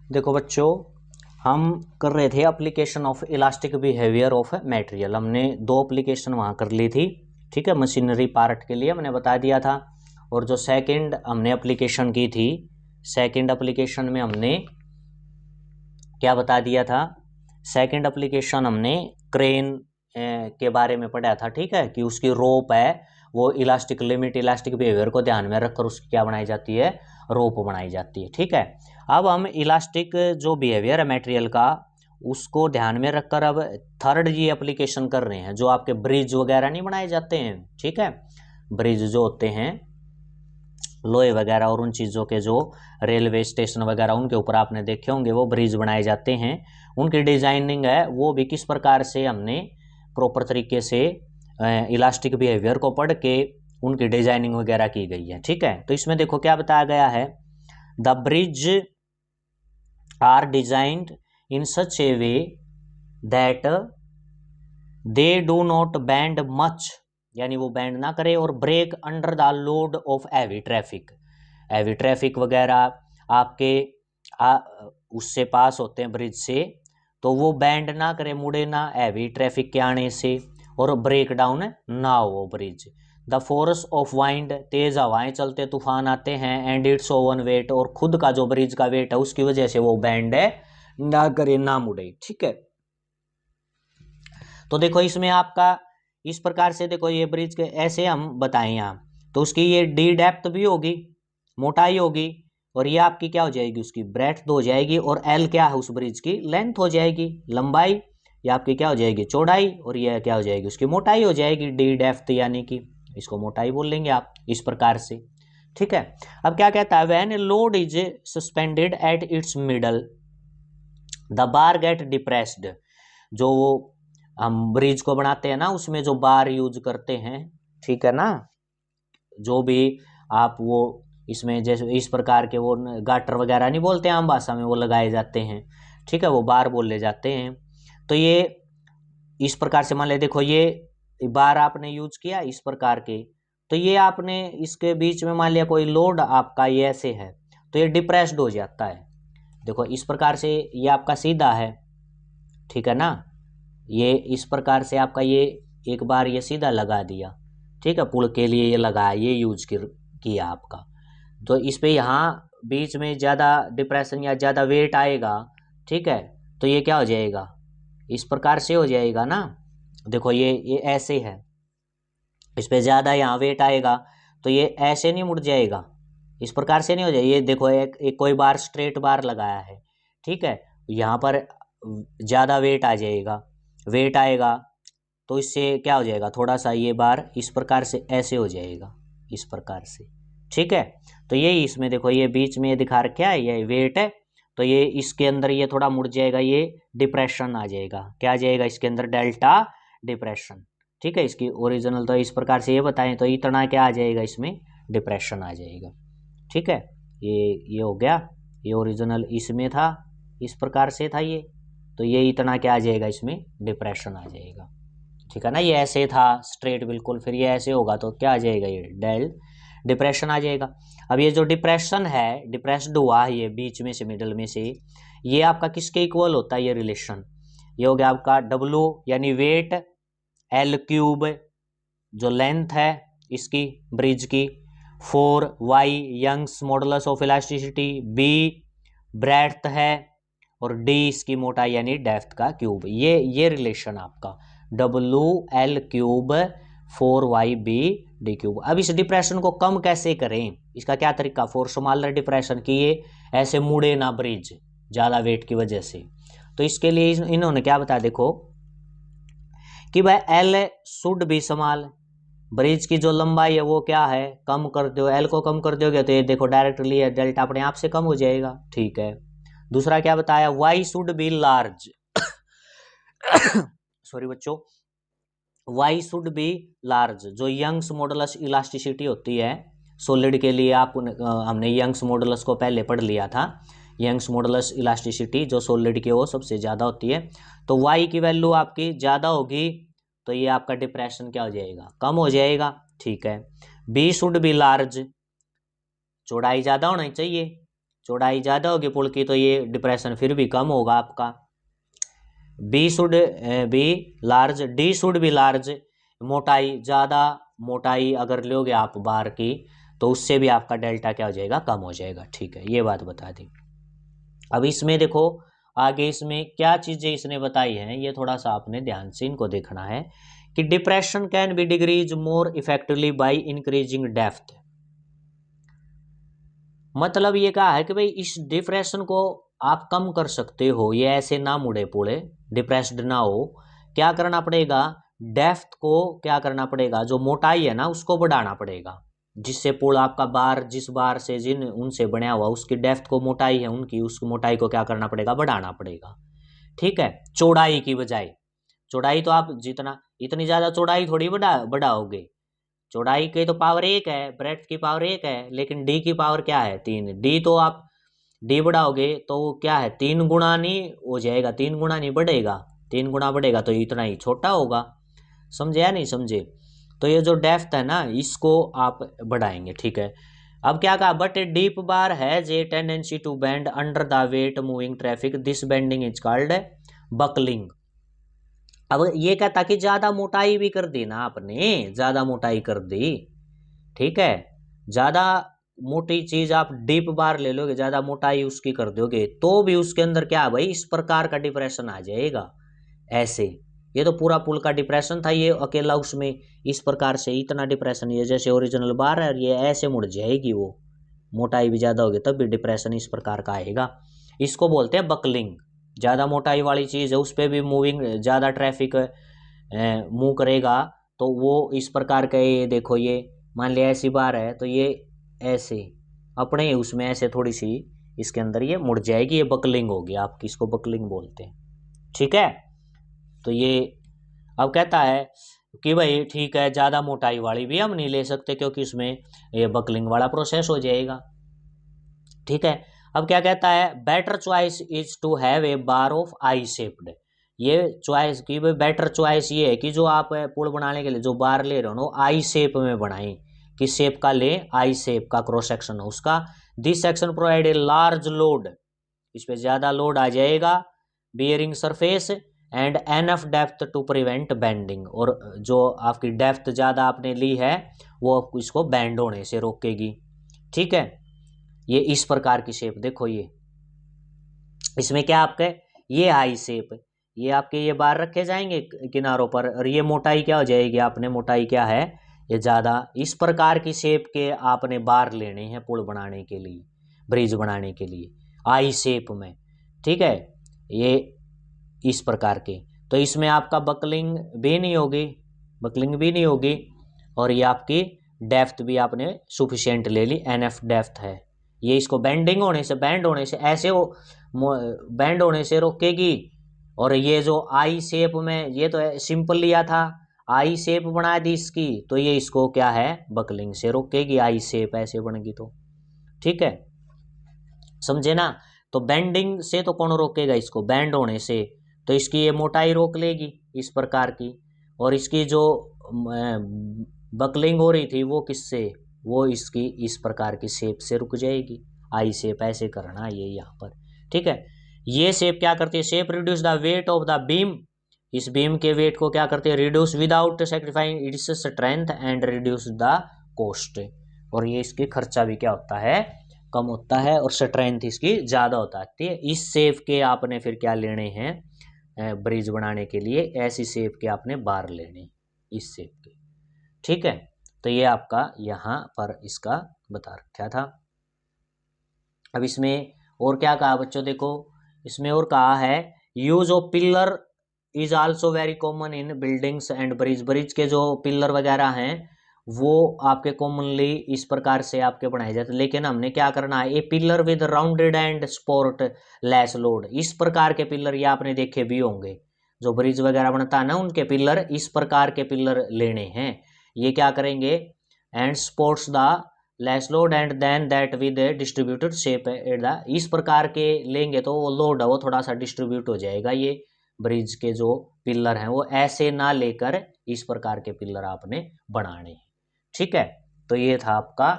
देखो बच्चों, हम कर रहे थे application of elastic behaviour of material. हमने दो एप्लीकेशन वहाँ कर ली थी, ठीक है। मशीनरी पार्ट के लिए हमने बता दिया था। और जो सेकंड हमने एप्लीकेशन की थी, सेकंड एप्लीकेशन में हमने क्या बता दिया था? सेकंड एप्लीकेशन हमने क्रेन के बारे में पढ़ा था, ठीक है, कि उसकी रोप है वो इलास्टिक लिमिट, इलास्टिक बिहेवियर को ध्यान में रखकर उसकी क्या बनाई जाती है? रोप बनाई जाती है, ठीक है। अब हम इलास्टिक जो बिहेवियर है मटेरियल का, उसको ध्यान में रखकर अब थर्ड ये एप्लीकेशन कर रहे हैं। जो आपके ब्रिज वगैरह नहीं बनाए जाते हैं, ठीक है, ब्रिज जो होते हैं लोहे वगैरह और उन चीज़ों के, जो रेलवे स्टेशन वगैरह उनके ऊपर आपने देखे होंगे वो ब्रिज बनाए जाते हैं, उनकी डिजाइनिंग है वो भी किस प्रकार से हमने प्रॉपर तरीके से इलास्टिक बिहेवियर को पढ़ के उनकी डिजाइनिंग वगैरह की गई है, ठीक है। तो इसमें देखो क्या बताया गया है, the bridge are designed in such a way that they do not bend much, यानी वो बैंड ना करे, और break under the load of heavy traffic. Heavy traffic वगैरह आपके उससे पास होते हैं ब्रिज से, तो वो बैंड ना करे, मुड़े ना हैवी ट्रैफिक के आने से, और ब्रेक डाउन ना हो bridge. The force of wind, तेज हवाएं चलते, तूफान आते हैं, एंड इट्स ओवन वेट, और खुद का जो ब्रिज का वेट है उसकी वजह से वो बैंड है ना करे, ना मुड़े, ठीक है। तो देखो इसमें आपका इस प्रकार से, देखो ये ब्रिज के ऐसे हम बताएं यहाँ, तो उसकी ये डी डेप्थ भी होगी, मोटाई होगी, और ये आपकी क्या हो जाएगी? उसकी ब्रेड्थ हो जाएगी, और एल क्या है उस ब्रिज की? लेंथ हो जाएगी, लंबाई। ये आपकी क्या हो जाएगी? चौड़ाई। और ये क्या हो जाएगी? उसकी मोटाई हो जाएगी, डी डेप्थ, यानी कि इसको मोटाई बोल लेंगे आप इस प्रकार से, ठीक है। अब क्या कहता है, when load is suspended at its middle the bar get depressed. जो वो हम ब्रिज को बनाते हैं ना, उसमें जो बार यूज करते हैं, ठीक है ना, जो भी आप वो इसमें जैसे इस प्रकार के वो गाटर वगैरह नहीं बोलते हैं आम भाषा में, वो लगाए जाते हैं, ठीक है, वो बार बोले जाते हैं। तो ये इस प्रकार से मान ले, देखो ये बार आपने यूज किया इस प्रकार के, तो ये आपने इसके बीच में मान लिया कोई लोड आपका ये ऐसे है, तो ये डिप्रेस्ड हो जाता है। देखो इस प्रकार से ये आपका सीधा है, ठीक है ना, ये इस प्रकार से आपका ये एक बार ये सीधा लगा दिया, ठीक है, पुल के लिए ये लगाया, ये यूज किया आपका, तो इस पे यहाँ बीच में ज़्यादा डिप्रेशन या ज़्यादा वेट आएगा, ठीक है, तो ये क्या हो जाएगा? इस प्रकार से हो जाएगा ना। देखो ये ऐसे है, इस पे ज़्यादा यहाँ वेट आएगा, तो ये ऐसे नहीं मुड़ जाएगा, इस प्रकार से नहीं हो जाएगा। ये देखो एक कोई बार स्ट्रेट बार लगाया है, ठीक है, यहाँ पर ज़्यादा वेट आ जाएगा, वेट आएगा, तो इससे क्या हो जाएगा? थोड़ा सा ये बार इस प्रकार से ऐसे हो जाएगा, इस प्रकार से, ठीक है। तो यही इसमें देखो ये बीच में ये दिखा रखा है, ये वेट है, तो ये इसके अंदर ये थोड़ा मुड़ जाएगा, ये डिप्रेशन आ जाएगा, क्या आ जाएगा इसके अंदर? डेल्टा डिप्रेशन, ठीक है। इसकी ओरिजिनल तो इस प्रकार से ये बताएं, तो इतना क्या आ जाएगा इसमें? डिप्रेशन आ जाएगा, ठीक है। ये हो गया, ये ओरिजिनल इसमें था, इस प्रकार से था ये, तो ये इतना क्या आ जाएगा इसमें? डिप्रेशन आ जाएगा, ठीक है ना। ये ऐसे था स्ट्रेट बिल्कुल, फिर ये ऐसे होगा तो क्या आ जाएगा? ये डेल डिप्रेशन आ जाएगा। अब ये जो डिप्रेशन है, डिप्रेस्ड हुआ ये बीच में से, मिडल में से, ये आपका किसके इक्वल होता है? ये रिलेशन ये हो गया आपका डब्लू यानी वेट, एल क्यूब जो लेंथ है इसकी ब्रिज की, 4y Young's modulus of elasticity, B breadth है, और डी इसकी मोटाई यानी डेप्थ का क्यूब। ये रिलेशन आपका W L cube 4y b D cube. अब इस डिप्रेशन को कम कैसे करें? इसका क्या तरीका? फॉर स्मॉलर डिप्रेशन की ये ऐसे मुड़े ना ब्रिज ज़्यादा वेट की वजह से, तो इसके लिए इन्होंने क्या बताया, देखो कि भाई L should be small, bridge की जो लंबाई है वो क्या है? कम कर दो, एल को कम कर दोगे तो ये देखो डायरेक्टली डेल्टा अपने आप से कम हो जाएगा, ठीक है। दूसरा क्या बताया? Why should be large sorry बच्चों, वाई शुड बी लार्ज, जो यंग्स मॉडुलस इलास्टिसिटी होती है सॉलिड के लिए, आप हमने यंग्स मॉडुलस को पहले पढ़ लिया था। यंग्स मॉडुलस इलास्टिसिटी जो सॉलिड की वो सबसे ज़्यादा होती है, तो वाई की वैल्यू आपकी ज़्यादा होगी, तो ये आपका डिप्रेशन क्या हो जाएगा? कम हो जाएगा, ठीक है। बी शुड बी लार्ज, चौड़ाई ज़्यादा होनी चाहिए, चौड़ाई ज़्यादा होगी पुल की तो ये डिप्रेशन फिर भी कम होगा आपका। B should be large, D should be large, मोटाई ज़्यादा, मोटाई अगर लोगे आप बार की तो उससे भी आपका डेल्टा क्या हो जाएगा, कम हो जाएगा। ठीक है, ये बात बता दी। अब इसमें देखो आगे इसमें क्या चीज़ें इसने बताई हैं, ये थोड़ा सा आपने ध्यान से इनको देखना है कि depression can be decrease more effectively by increasing depth. मतलब ये कहा है कि भाई इस डिप्रेशन को आप कम कर सकते हो, ये ऐसे ना मुड़े पुड़े, डिप्रेस्ड ना हो। क्या करना पड़ेगा, डेप्थ को क्या करना पड़ेगा, जो मोटाई है ना उसको बढ़ाना पड़ेगा, जिससे पुल आपका बार जिस बार से जिन उनसे बना हुआ उसकी डेप्थ को मोटाई है उनकी, उस मोटाई को क्या करना पड़ेगा, बढ़ाना पड़ेगा। ठीक है, चौड़ाई की बजाय, चौड़ाई तो आप जितना इतनी ज़्यादा चौड़ाई थोड़ी बढ़ाओगे, चौड़ाई की तो पावर 1 है, ब्रेड्थ की पावर 1 है, लेकिन डी की पावर क्या है 3। डी तो आप डी बढ़ाओगे तो क्या है 3 गुना नहीं हो जाएगा, 3 गुना नहीं बढ़ेगा, 3 गुना बढ़ेगा तो इतना ही छोटा होगा। समझे या नहीं समझे। तो ये जो डेप्थ है ना इसको आप बढ़ाएंगे। ठीक है, अब क्या कहा, but a deep bar has a tendency to bend under the weight moving traffic, this bending is called buckling. अब ये कहता कि ज्यादा मोटाई भी कर दी ना आपने, ज्यादा मोटाई कर दी, ठीक है, ज्यादा मोटी चीज आप डीप बार ले लोगे, ज्यादा मोटाई उसकी कर दोगे तो भी उसके अंदर क्या है भाई, इस प्रकार का डिप्रेशन आ जाएगा। ऐसे ये तो पूरा पुल का डिप्रेशन था, ये अकेला उसमें इस प्रकार से इतना डिप्रेशन, ये जैसे ओरिजिनल बार है ये ऐसे मुड़ जाएगी, वो मोटाई भी ज्यादा होगी तब भी डिप्रेशन इस प्रकार का आएगा। इसको बोलते हैं बकलिंग। ज़्यादा मोटाई वाली चीज़ है उस पर भी मूविंग ज़्यादा ट्रैफिक मूव करेगा तो वो इस प्रकार का, ये देखो ये मान लिया ऐसी बार है तो ये ऐसे अपने उसमें ऐसे थोड़ी सी इसके अंदर ये मुड़ जाएगी, ये बकलिंग होगी आपकी, इसको बकलिंग बोलते हैं। ठीक है, तो ये अब कहता है कि भाई ठीक है ज़्यादा मोटाई वाली भी हम नहीं ले सकते क्योंकि उसमें ये बकलिंग वाला प्रोसेस हो जाएगा। ठीक है, अब क्या कहता है, better choice is to have a bar of I shaped. ये चॉइस की बेटर चॉइस ये है कि जो आप पुल बनाने के लिए जो बार ले रहे हो ना आई शेप में बनाएं। किस शेप का ले, आई शेप का क्रॉस सेक्शन हो उसका। This section provide a large load, इस पे ज्यादा लोड आ जाएगा, bearing surface and enough depth to prevent bending, और जो आपकी डेप्थ ज्यादा आपने ली है वो इसको बेंड होने से रोकेगी। ठीक है, ये इस प्रकार की शेप देखो, ये इसमें क्या आपके ये हाई शेप, ये आपके ये बार रखे जाएंगे किनारों पर और ये मोटाई क्या हो जाएगी, आपने मोटाई क्या है ये ज़्यादा, इस प्रकार की शेप के आपने बार लेने हैं पुल बनाने के लिए, ब्रिज बनाने के लिए आई शेप में। ठीक है, ये इस प्रकार के, तो इसमें आपका बकलिंग भी नहीं होगी, बकलिंग भी नहीं होगी, और ये आपकी डेप्थ भी आपने सुफिशियंट ले ली, एनएफ डेप्थ है। ये इसको बेंडिंग होने से, बैंड होने से ऐसे हो बैंड होने से रोकेगी। और ये जो आई शेप में, ये तो सिंपल लिया था, आई शेप बना दी इसकी तो ये इसको क्या है बकलिंग से रोकेगी, आई शेप ऐसे बनेगी तो। ठीक है, समझे ना। तो बेंडिंग से तो कौन रोकेगा इसको, बैंड होने से, तो इसकी ये मोटाई रोक लेगी इस प्रकार की, और इसकी जो बकलिंग हो रही थी वो किससे, वो इसकी इस प्रकार की शेप से रुक जाएगी, आई शेप ऐसे करना ये यहाँ पर। ठीक है, ये शेप क्या करती है, shape reduce the weight of the beam, इस बीम के वेट को क्या करती है reduce without sacrificing its strength and reduce the cost, और ये इसकी खर्चा भी क्या होता है कम होता है और स्ट्रेंथ इसकी ज़्यादा होता है। इस शेप के आपने फिर क्या लेने हैं ब्रिज बनाने के लिए, ऐसी शेप के आपने बार लेने इस शेप के। ठीक है, तो ये आपका यहाँ पर इसका बता रखा था। अब इसमें और क्या कहा बच्चों, देखो इसमें और कहा है use of pillar is also very common in buildings and bridge, bridge के जो पिलर वगैरह हैं वो आपके कॉमनली इस प्रकार से आपके बनाए जाते हैं, लेकिन हमने क्या करना है, a pillar with rounded end support less load, इस प्रकार के पिलर ये आपने देखे भी होंगे, जो ब्रिज वगैरह बनता है ना उनके पिलर इस प्रकार के पिलर लेने हैं। ये क्या करेंगे, and supports the less load and then that with distributed shape at the, इस प्रकार के लेंगे तो वो लोड है वो थोड़ा सा डिस्ट्रीब्यूट हो जाएगा। ये ब्रिज के जो पिलर हैं वो ऐसे ना लेकर इस प्रकार के पिलर आपने बनाने हैं। ठीक है, तो ये था आपका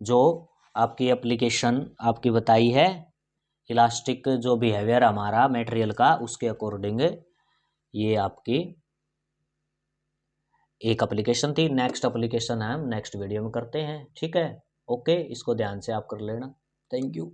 जो आपकी एप्लीकेशन आपकी बताई है, इलास्टिक जो बिहेवियर हमारा मटेरियल का उसके अकॉर्डिंग ये आपकी एक एप्लीकेशन थी। नेक्स्ट एप्लीकेशन हम नेक्स्ट वीडियो में करते हैं, ठीक है। ओके, इसको ध्यान से आप कर लेना। Thank you.